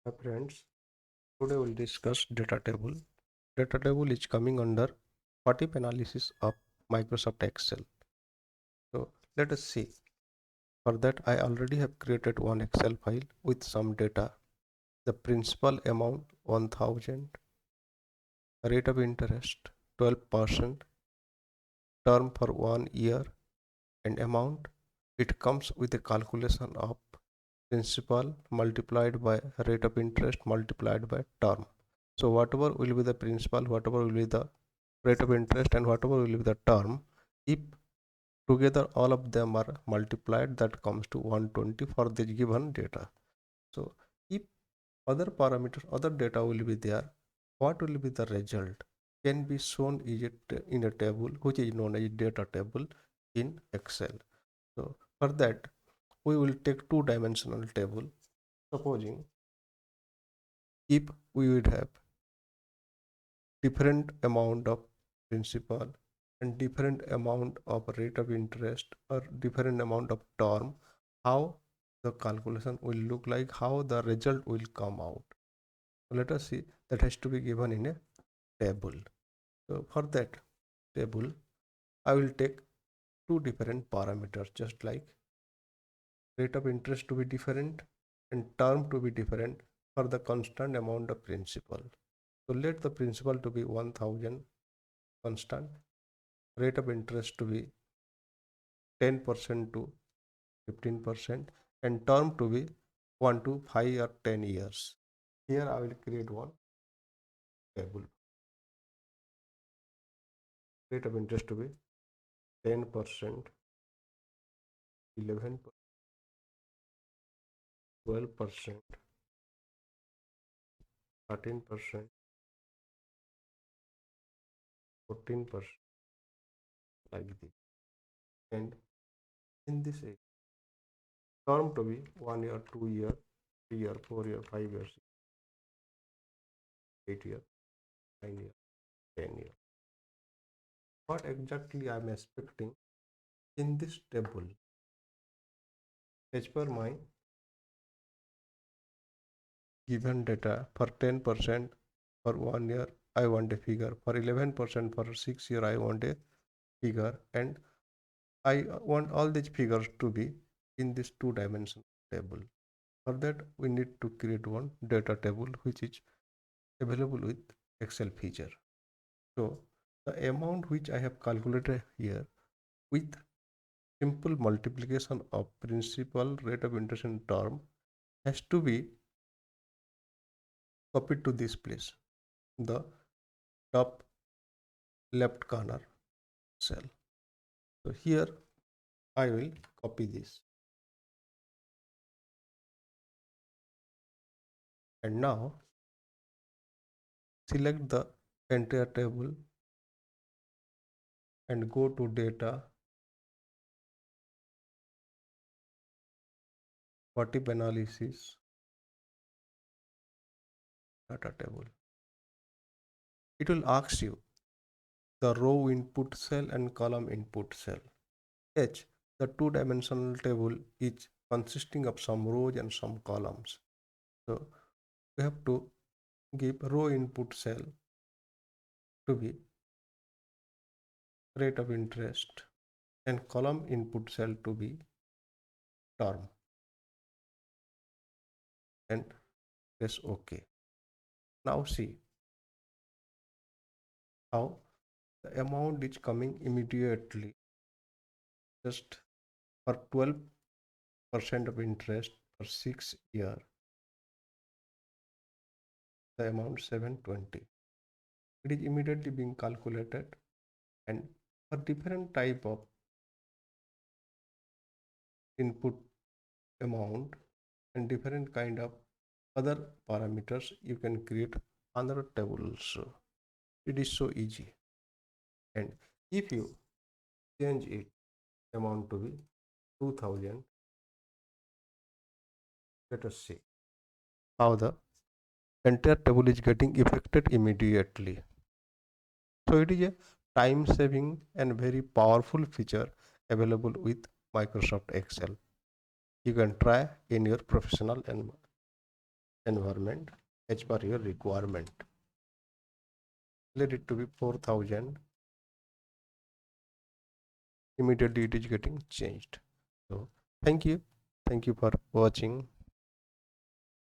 Hi friends, today we'll discuss data table. Data table is coming under what if analysis of Microsoft Excel. So let us see. For that I already have created one Excel file with some data. The principal amount 1000, rate of interest 12%, term for 1 year and amount. It comes with a calculation of principal multiplied by rate of interest multiplied by term. So whatever will be the principal, whatever will be the rate of interest and whatever will be the term, if together all of them are multiplied, that comes to 120 for the given data. So if other parameters, other data will be there, what will be the result can be shown in a table which is known as data table in Excel. So for that we will take two-dimensional table. Supposing if we would have different amount of principal and different amount of rate of interest or different amount of term, how the calculation will look like, how the result will come out. So let us see, that has to be given in a table. So for that table I will take two different parameters, just like rate of interest to be different and term to be different for the constant amount of principal. So let the principal to be 1000 constant, rate of interest to be 10% to 15% and term to be 1 to 5 or 10 years. Here I will create one table. Rate of interest to be 10%, 11%, 12%, 13%, 14%, like this. And in this term to be 1 year, 2 year, 3 year, 4 year, 5 years, 8 year, 9 year, 10 year. What exactly I am expecting in this table? As per my given data, for 10% for 1 year I want a figure, for 11% for 6 year I want a figure, and I want all these figures to be in this two-dimensional table. For that we need to create one data table which is available with Excel feature. So the amount which I have calculated here with simple multiplication of principal, rate of interest and term has to be copied to this place, the top left corner cell. So here I will copy this, and now select the entire table and go to data, what if analysis, data table. It will ask you the row input cell and column input cell. H, the two-dimensional table is consisting of some rows and some columns. So we have to give row input cell to be rate of interest and column input cell to be term, and press OK. Now see how the amount is coming immediately. Just for 12% of interest for 6 year, the amount 720. It is immediately being calculated, and for different type of input amount and different kind of other parameters, you can create another table also. It is so easy. And if you change it amount to be 2000, let us see how the entire table is getting affected immediately. So it is a time saving and very powerful feature available with Microsoft Excel. You can try in your professional environment. environment as per your requirement. Let it to be 4000. Immediately it is getting changed. So thank you for watching.